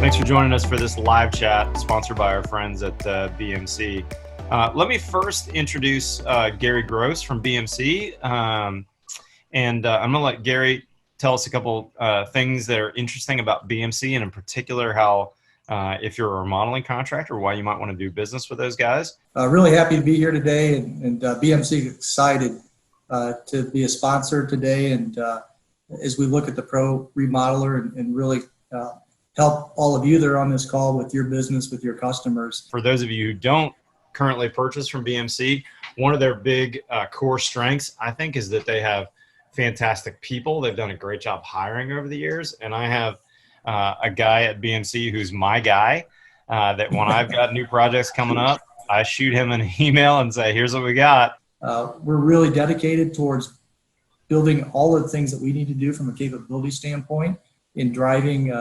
Thanks for joining us for this live chat sponsored by our friends at BMC. Let me first introduce Gary Gross from BMC. I'm going to let Gary tell us a couple things that are interesting about BMC, and in particular how if you're a remodeling contractor, why you might want to do business with those guys. Really happy to be here today, and BMC excited to be a sponsor today. And as we look at the pro remodeler and really help all of you that are on this call with your business, with your customers. For those of you who don't currently purchase from BMC, one of their big core strengths, I think, is that they have fantastic people. They've done a great job hiring over the years. And I have a guy at BMC who's my guy, that when I've got new projects coming up, I shoot him an email and say, here's what we got. We're really dedicated towards building all of the things that we need to do from a capability standpoint in driving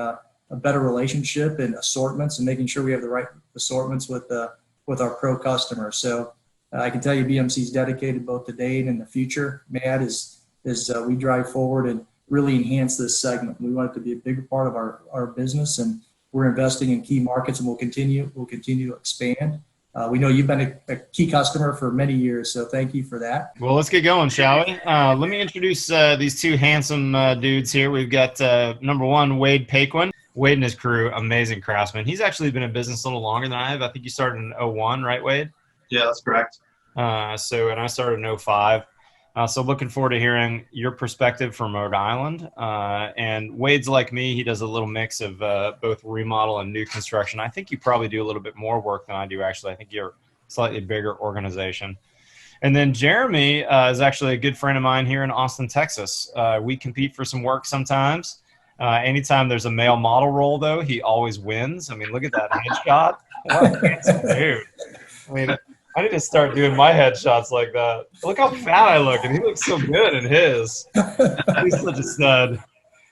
a better relationship and assortments and making sure we have the right assortments with our pro customers. So I can tell you BMC is dedicated both today and in the future, Matt, as we drive forward and really enhance this segment. We want it to be a bigger part of our business, and we're investing in key markets, and we'll continue to expand. We know you've been a key customer for many years, so thank you for that. Well, let's get going, shall we? Let me introduce these two handsome dudes here. We've got number one, Wade PAQUIN. Wade and his crew, amazing craftsman. He's actually been in business a little longer than I have. I think you started in 01, right, Wade? Yeah, that's correct. And I started in 05. So looking forward to hearing your perspective from Rhode Island. And Wade's like me. He does a little mix of both remodel and new construction. I think you probably do a little bit more work than I do, actually. I think you're a slightly bigger organization. And then Jeremy is actually a good friend of mine here in Austin, Texas. We compete for some work sometimes. Anytime there's a male model role, though, he always wins. I mean, look at that headshot. What a handsome dude. I mean, I need to start doing my headshots like that. Look how fat I look, and he looks so good in his. He's such a stud.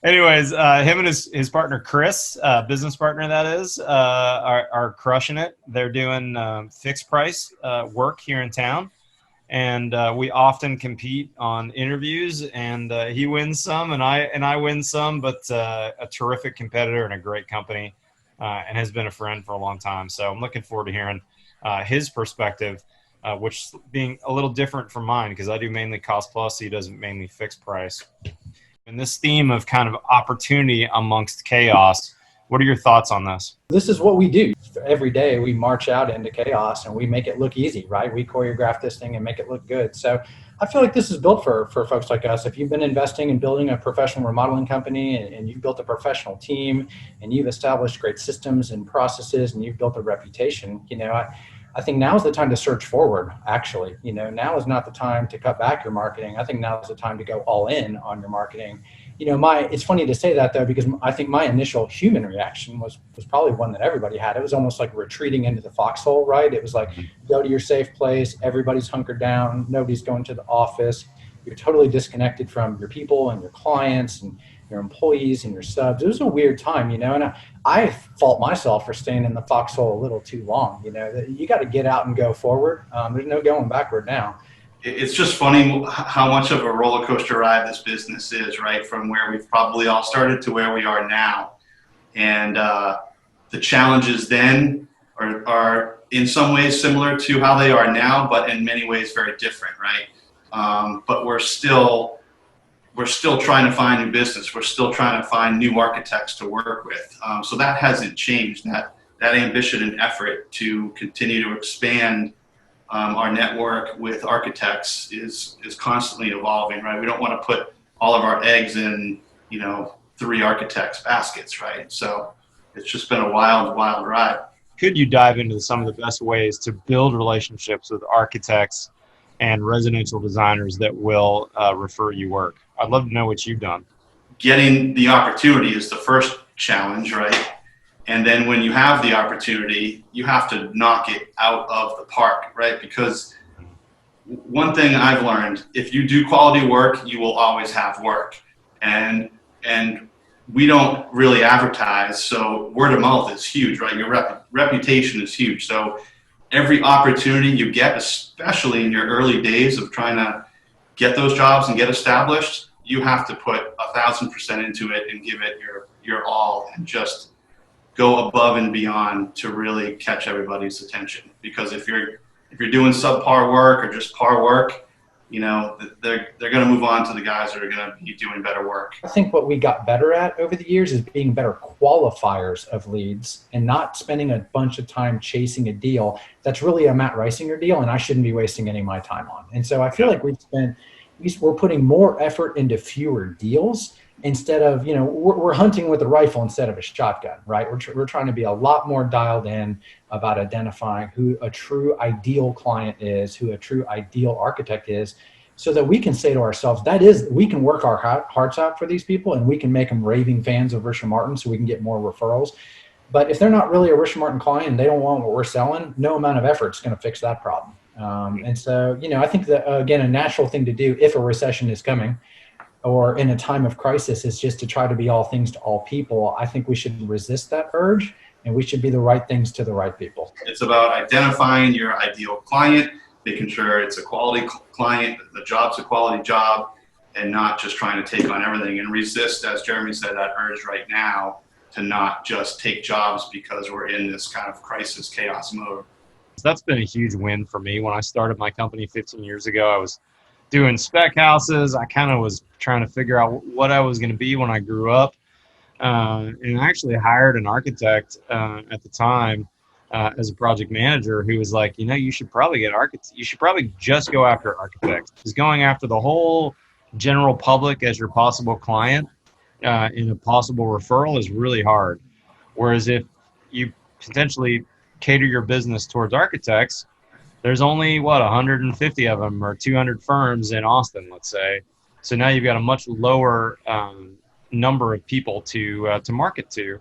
Anyways, him and his partner, Chris, business partner that is, are crushing it. They're doing fixed price work here in town. And we often compete on interviews, and he wins some and I win some, but a terrific competitor and a great company, and has been a friend for a long time. So I'm looking forward to hearing his perspective, which being a little different from mine because I do mainly cost plus. He does mainly fixed price. And this theme of kind of opportunity amongst chaos, what are your thoughts on this? This is what we do. Every day we march out into chaos and we make it look easy, right? We choreograph this thing and make it look good. So I feel like this is built for folks like us. If you've been investing in building a professional remodeling company and you've built a professional team and you've established great systems and processes and you've built a reputation, I think now is the time to search forward, actually. Now is not the time to cut back your marketing. I think now is the time to go all in on your marketing. It's funny to say that, though, because I think my initial human reaction was probably one that everybody had. It was almost like retreating into the foxhole, right? It was like, go to your safe place. Everybody's hunkered down. Nobody's going to the office. You're totally disconnected from your people and your clients and your employees and your subs. It was a weird time, and I fault myself for staying in the foxhole a little too long. You got to get out and go forward. There's no going backward now. It's just funny how much of a roller coaster ride this business is, right? From where we've probably all started to where we are now. And the challenges then are in some ways similar to how they are now, but in many ways very different, right? But we're still trying to find new business. We're still trying to find new architects to work with. So that hasn't changed. That ambition and effort to continue to expand our network with architects is constantly evolving, right? We don't want to put all of our eggs in, 3 architects' baskets, right? So it's just been a wild, wild ride. Could you dive into some of the best ways to build relationships with architects and residential designers that will refer you work? I'd love to know what you've done. Getting the opportunity is the first challenge, right? And then when you have the opportunity, you have to knock it out of the park, right? Because one thing I've learned, if you do quality work, you will always have work. And we don't really advertise, so word of mouth is huge, right? Your reputation is huge. So every opportunity you get, especially in your early days of trying to get those jobs and get established, you have to put 1,000% into it and give it your all and just go above and beyond to really catch everybody's attention. Because if you're doing subpar work or just par work, you know, they're going to move on to the guys that are going to be doing better work. I think what we got better at over the years is being better qualifiers of leads and not spending a bunch of time chasing a deal that's really a Matt Reisinger deal and I shouldn't be wasting any of my time on. And so I feel like we're putting more effort into fewer deals instead of, you know, we're hunting with a rifle instead of a shotgun, right? We're trying to be a lot more dialed in about identifying who a true ideal client is, who a true ideal architect is, so that we can say to ourselves, we can work our hearts out for these people and we can make them raving fans of Richard Martin so we can get more referrals. But if they're not really a Richard Martin client and they don't want what we're selling, no amount of effort is going to fix that problem. And so, you know, I think that, again, a natural thing to do if a recession is coming or in a time of crisis is just to try to be all things to all people. I think we should resist that urge and we should be the right things to the right people. It's about identifying your ideal client, making sure it's a quality client, the job's a quality job, and not just trying to take on everything, and resist, as Jeremy said, that urge right now to not just take jobs because we're in this kind of crisis chaos mode. That's been a huge win for me. When I started my company 15 years ago, I was doing spec houses. I kind of was trying to figure out what I was going to be when I grew up. And I actually hired an architect at the time as a project manager who was like, you know, you should probably get architects. You should probably just go after architects. Because going after the whole general public as your possible client in a possible referral is really hard. Whereas if you potentially cater your business towards architects, there's only 150 of them or 200 firms in Austin, let's say. So now you've got a much lower number of people to market to.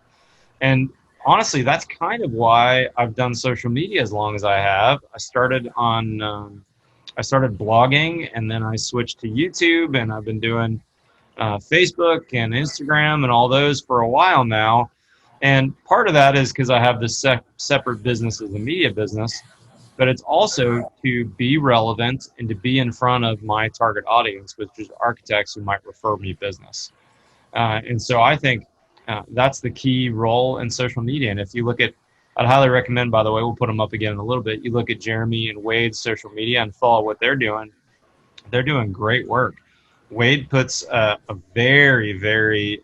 And honestly, that's kind of why I've done social media as long as I have. I started blogging, and then I switched to YouTube, and I've been doing Facebook and Instagram and all those for a while now. And part of that is because I have this separate business as a media business, but it's also to be relevant and to be in front of my target audience, which is architects who might refer me business. And so I think that's the key role in social media. And if you look at, I'd highly recommend, by the way, we'll put them up again in a little bit. You look at Jeremy and Wade's social media and follow what they're doing. They're doing great work. Wade puts a very, very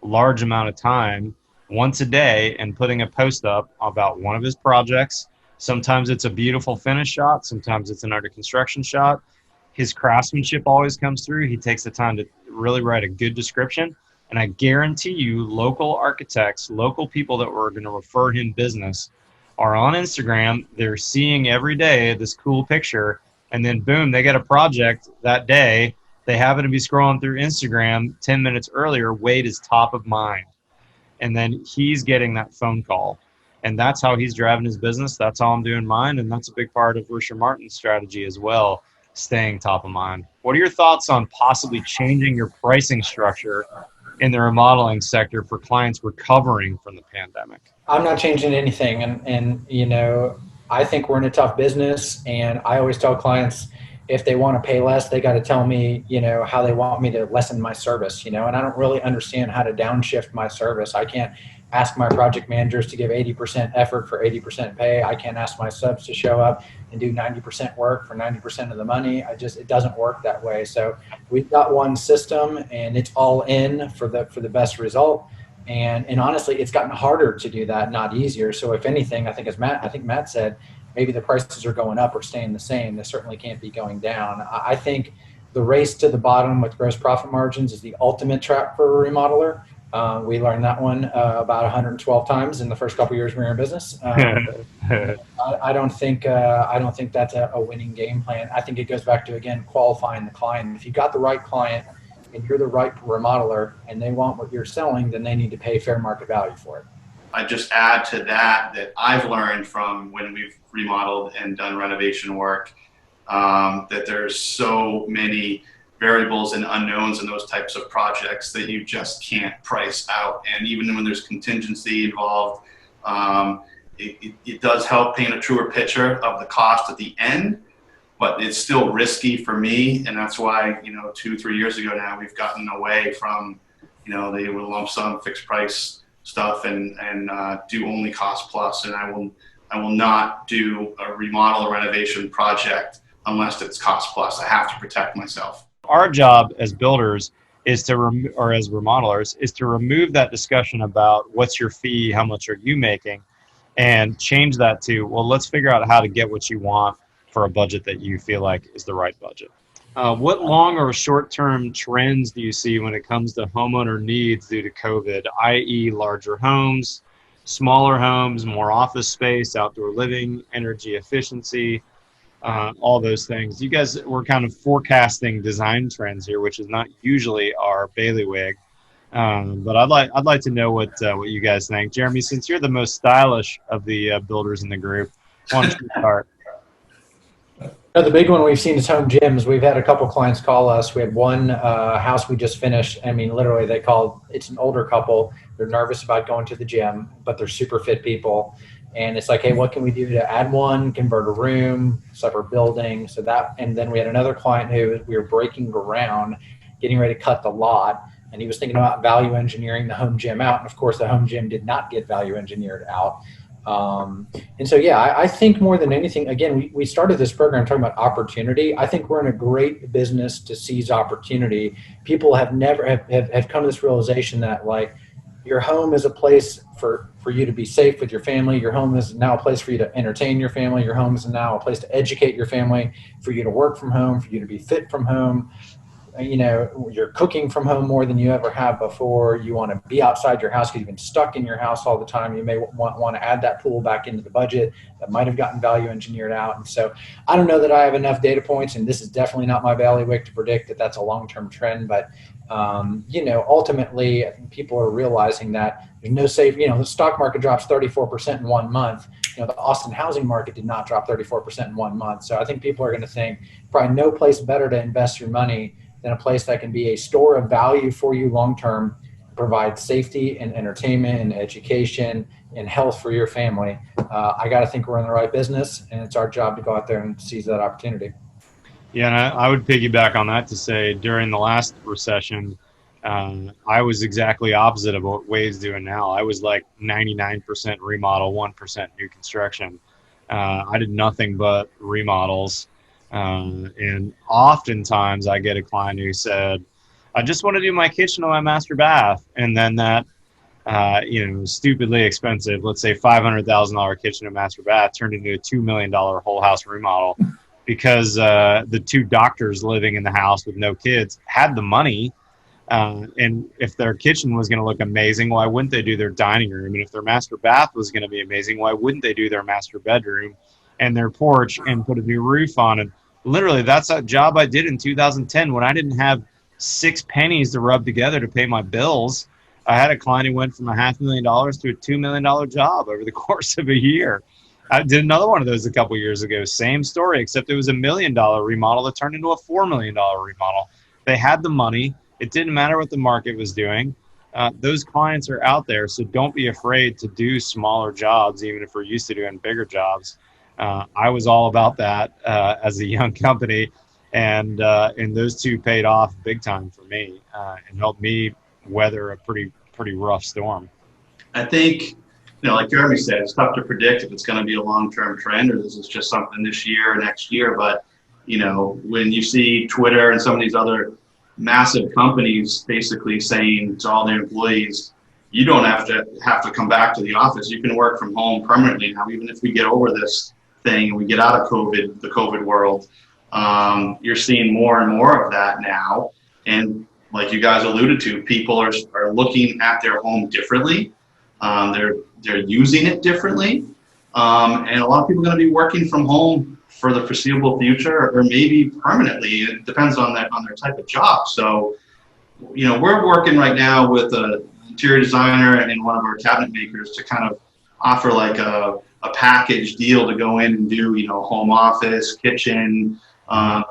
large amount of time once a day and putting a post up about one of his projects. Sometimes it's a beautiful finish shot. Sometimes it's an under construction shot. His craftsmanship always comes through. He takes the time to really write a good description. And I guarantee you, local architects, local people that were going to refer him business are on Instagram. They're seeing every day this cool picture. And then boom, they get a project that day. They happen to be scrolling through Instagram 10 minutes earlier. Wade is top of mind. And then he's getting that phone call. And that's how he's driving his business. That's how I'm doing mine. And that's a big part of Richard Martin's strategy as well, staying top of mind. What are your thoughts on possibly changing your pricing structure in the remodeling sector for clients recovering from the pandemic? I'm not changing anything. And you know, I think we're in a tough business. And I always tell clients, if they want to pay less, they got to tell me, you know, how they want me to lessen my service, you know, and I don't really understand how to downshift my service. I can't ask my project managers to give 80% effort for 80% pay. I can't ask my subs to show up and do 90% work for 90% of the money. It doesn't work that way. So we've got one system and it's all in for the best result. And honestly, it's gotten harder to do that, not easier. So if anything, I think Matt said, maybe the prices are going up or staying the same. They certainly can't be going down. I think the race to the bottom with gross profit margins is the ultimate trap for a remodeler. We learned that one about 112 times in the first couple of years we were in business. I don't think that's a winning game plan. I think it goes back to, again, qualifying the client. If you've got the right client and you're the right remodeler and they want what you're selling, then they need to pay fair market value for it. I just add to that I've learned from when we've remodeled and done renovation work, that there's so many variables and unknowns in those types of projects that you just can't price out. And even when there's contingency involved, it does help paint a truer picture of the cost at the end, but it's still risky for me. And that's why, 2-3 years ago now, we've gotten away from, the lump sum fixed price stuff and do only cost plus, and I will not do a remodel or renovation project unless it's cost plus. I have to protect myself. Our job as builders is to, or as remodelers, is to remove that discussion about what's your fee, how much are you making, and change that to, well, let's figure out how to get what you want for a budget that you feel like is the right budget. What long or short-term trends do you see when it comes to homeowner needs due to COVID, i.e. larger homes, smaller homes, more office space, outdoor living, energy efficiency, all those things? You guys were kind of forecasting design trends here, which is not usually our bailiwick. But I'd like to know what you guys think. Jeremy, since you're the most stylish of the builders in the group, why don't you start? The big one we've seen is home gyms. We've had a couple clients call us. We had one house we just finished. I mean, literally, they called. It's an older couple. They're nervous about going to the gym, but they're super fit people. And it's like, hey, what can we do to add one, convert a room, separate building? So that, and then we had another client who we were breaking ground, getting ready to cut the lot. And he was thinking about value engineering the home gym out. And of course, the home gym did not get value engineered out. And so, yeah, I think more than anything, again, we started this program talking about opportunity. I think we're in a great business to seize opportunity. People have never have come to this realization that, like, your home is a place for you to be safe with your family. Your home is now a place for you to entertain your family. Your home is now a place to educate your family, for you to work from home, for you to be fit from home. You know, you're cooking from home more than you ever have before. You want to be outside your house because you've been stuck in your house all the time. You may want to add that pool back into the budget that might have gotten value engineered out. And so I don't know that I have enough data points, and this is definitely not my bailiwick to predict that that's a long-term trend. But, you know, ultimately, I think people are realizing that there's no safe, you know, the stock market drops 34% in 1 month. You know, the Austin housing market did not drop 34% in 1 month. So I think people are going to think probably no place better to invest your money than a place that can be a store of value for you long-term, provide safety and entertainment and education and health for your family. I got to think we're in the right business, and it's our job to go out there and seize that opportunity. Yeah, and I would piggyback on that to say during the last recession, I was exactly opposite of what Wade's doing now. I was like 99% remodel, 1% new construction. I did nothing but remodels. And oftentimes I get a client who said, I just want to do my kitchen or my master bath. And then that, you know, stupidly expensive, let's say $500,000 kitchen and master bath turned into a $2 million whole house remodel because the two doctors living in the house with no kids had the money. And if their kitchen was going to look amazing, why wouldn't they do their dining room? And if their master bath was going to be amazing, why wouldn't they do their master bedroom and their porch and put a new roof on it? Literally, that's a job I did in 2010 when I didn't have 6 pennies to rub together to pay my bills. I had a client who went from $500,000 to a $2 million job over the course of a year. I did another one of those a couple years ago. Same story, except it was $1 million remodel that turned into a $4 million remodel. They had the money. It didn't matter what the market was doing. Those clients are out there, so don't be afraid to do smaller jobs, even if we're used to doing bigger jobs. I was all about that as a young company, and those two paid off big time for me and helped me weather a pretty rough storm. I think, you know, like Jeremy said, it's tough to predict if it's going to be a long-term trend or this is just something this year or next year. But, you know, when you see Twitter and some of these other massive companies basically saying to all their employees, you don't have to come back to the office. You can work from home permanently now, even if we get over this thing and we get out of COVID, the COVID world. You're seeing more and more of that now. And like you guys alluded to, people are looking at their home differently. They're using it differently. And a lot of people are going to be working from home for the foreseeable future or maybe permanently. It depends on their type of job. So, you know, we're working right now with an interior designer and one of our cabinet makers to kind of offer like a package deal to go in and do, you know, home office, kitchen,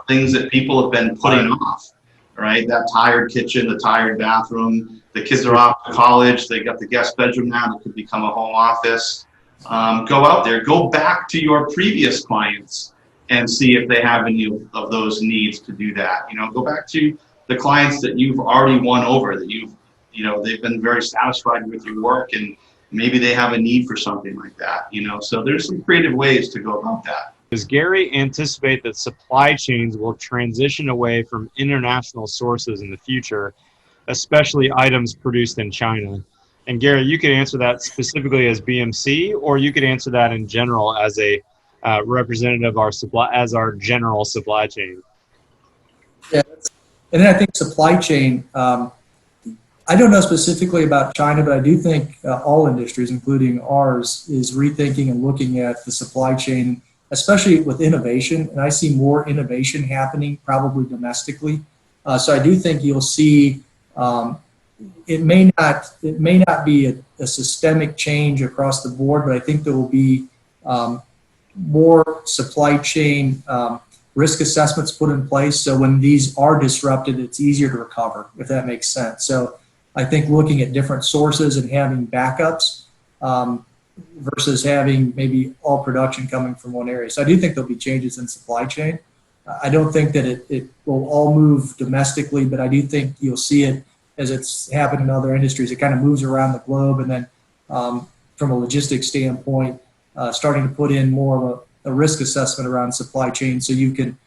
things that people have been putting off, right? That tired kitchen, the tired bathroom. The kids are off to college. They got the guest bedroom now that could become a home office. Go out there, go back to your previous clients and see if they have any of those needs to do that. You know, go back to the clients that you've already won over, that you've you know, they've been very satisfied with your work, and maybe they have a need for something like that, you know. So there's some creative ways to go about that. Does Gary anticipate that supply chains will transition away from international sources in the future, especially items produced in China? And Gary, you could answer that specifically as BMC, or you could answer that in general as a representative of our supply, as our general supply chain. Yeah, and then I think supply chain. I don't know specifically about China, but I do think all industries, including ours, is rethinking and looking at the supply chain, especially with innovation. And I see more innovation happening probably domestically. So I do think you'll see. It may not be a systemic change across the board, but I think there will be more supply chain risk assessments put in place. So when these are disrupted, it's easier to recover, if that makes sense. So I think looking at different sources and having backups versus having maybe all production coming from one area. So I do think there'll be changes in supply chain. I don't think that it will all move domestically, but I do think you'll see it as it's happened in other industries. It kind of moves around the globe, and then from a logistics standpoint, starting to put in more of a risk assessment around supply chain, so you can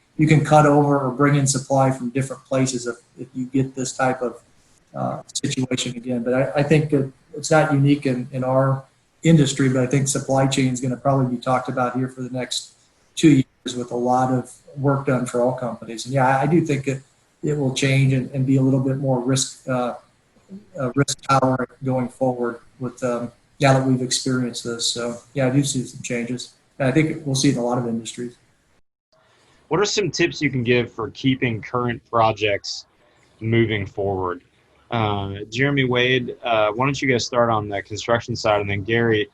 cut over or bring in supply from different places if you get this type of situation again. But I think it's not unique in our industry, but I think supply chain is going to probably be talked about here for the next 2 years with a lot of work done for all companies. And yeah, I do think it will change and be a little bit more risk tolerant going forward with now that we've experienced this. So yeah, I do see some changes. And I think we'll see it in a lot of industries. What are some tips you can give for keeping current projects moving forward? Jeremy, Wade, why don't you guys start on the construction side, and then Gary,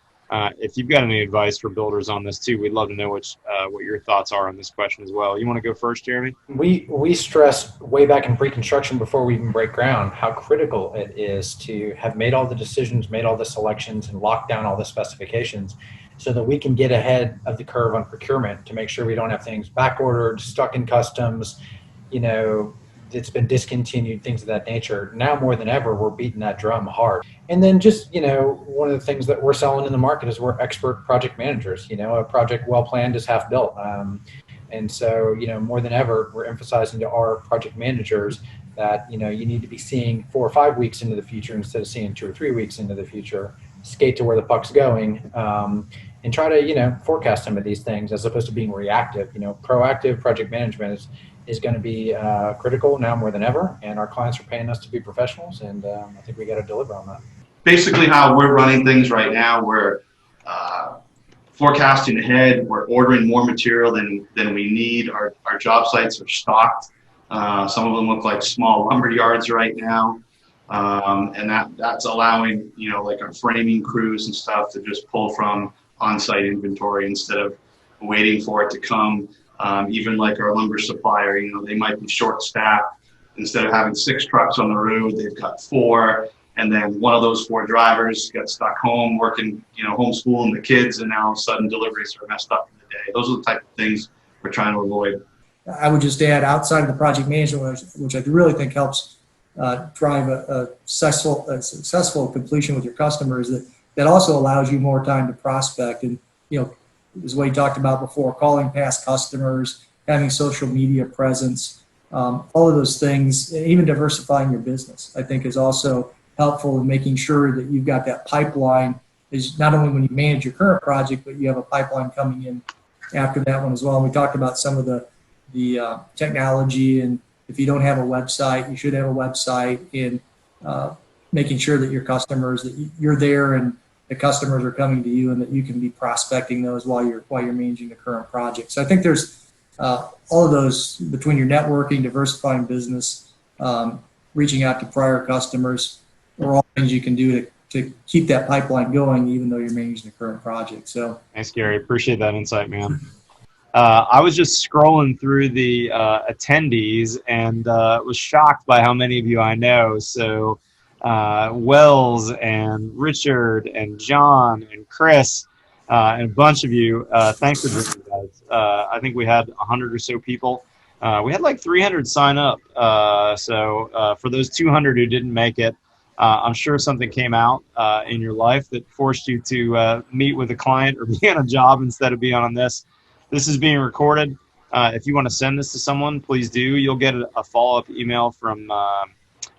if you've got any advice for builders on this too, we'd love to know what your thoughts are on this question as well. You want to go first, Jeremy? We stress way back in pre-construction before we even break ground how critical it is to have made all the decisions, made all the selections, and locked down all the specifications so that we can get ahead of the curve on procurement to make sure we don't have things back ordered, stuck in customs, you know, it's been discontinued, things of that nature. Now more than ever, we're beating that drum hard. And then just, you know, one of the things that we're selling in the market is we're expert project managers. You know, a project well planned is half built. And so, you know, more than ever, we're emphasizing to our project managers that, you know, you need to be seeing 4 or 5 weeks into the future instead of seeing 2 or 3 weeks into the future. Skate to where the puck's going, and try to, you know, forecast some of these things as opposed to being reactive. You know, proactive project management is going to be critical now more than ever, and our clients are paying us to be professionals, and I think we got to deliver on that. Basically, how we're running things right now, we're forecasting ahead. We're ordering more material than we need. Our job sites are stocked. Some of them look like small lumber yards right now. And that's allowing, you know, like our framing crews and stuff to just pull from on-site inventory instead of waiting for it to come. Even like our lumber supplier, you know, they might be short-staffed. Instead of having 6 trucks on the road, they've got 4. And then one of those 4 drivers got stuck home working, you know, homeschooling the kids, and now all of a sudden deliveries are messed up in the day. Those are the type of things we're trying to avoid. I would just add, outside of the project management, which I really think helps drive a successful completion with your customers, that also allows you more time to prospect. And, you know, as Wade talked about before, calling past customers, having social media presence, all of those things, even diversifying your business, I think is also helpful in making sure that you've got that pipeline, is not only when you manage your current project, but you have a pipeline coming in after that one as well. And we talked about some of the technology, and if you don't have a website, you should have a website, in making sure that your customers, that you're there and the customers are coming to you, and that you can be prospecting those while you're managing the current project. So I think there's all of those, between your networking, diversifying business, reaching out to prior customers, are all things you can do to keep that pipeline going, even though you're managing the current project. So thanks, Gary. Appreciate that insight, man. I was just scrolling through the attendees and was shocked by how many of you I know. So Wells and Richard and John and Chris and a bunch of you, thanks for joining, guys. I think we had 100 or so people. We had like 300 sign up. So for those 200 who didn't make it, I'm sure something came out in your life that forced you to meet with a client or be on a job instead of being on this. This is being recorded. If you want to send this to someone, please do. You'll get a follow-up email from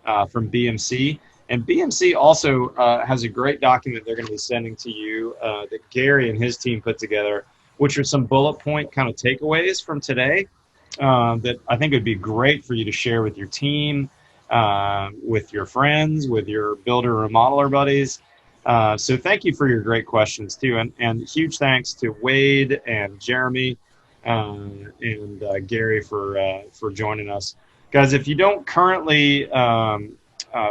BMC. And BMC also has a great document they're going to be sending to you that Gary and his team put together, which are some bullet point kind of takeaways from today that I think would be great for you to share with your team, with your friends, with your builder or remodeler buddies. So thank you for your great questions too. And huge thanks to Wade and Jeremy and Gary for joining us. Guys, if you don't currently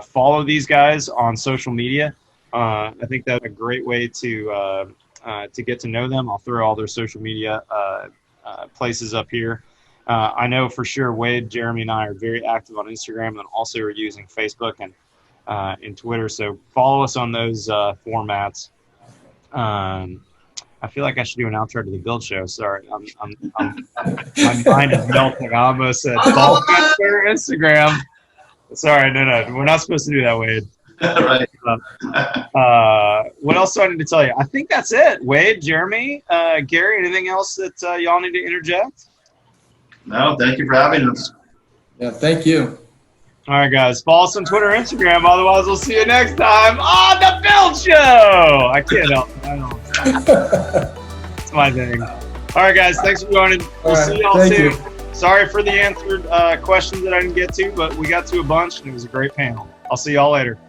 follow these guys on social media, I think that's a great way to get to know them. I'll throw all their social media places up here. I know for sure Wade, Jeremy, and I are very active on Instagram and also are using Facebook and Twitter. So follow us on those formats. I feel like I should do an outro to the build show. Sorry, my mind is melting. I almost said follow me on Twitter, Instagram. Sorry, no, we're not supposed to do that, Wade. Right. What else do I need to tell you? I think that's it. Wade, Jeremy, Gary, anything else that y'all need to interject? No, thank you for having us. Yeah, thank you. All right, guys. Follow us on Twitter, Instagram. Otherwise, we'll see you next time on the Build Show. I can't help it. It's my thing. All right, guys. Thanks for joining. We'll see y'all soon. Sorry for the answered questions that I didn't get to, but we got to a bunch, and it was a great panel. I'll see y'all later.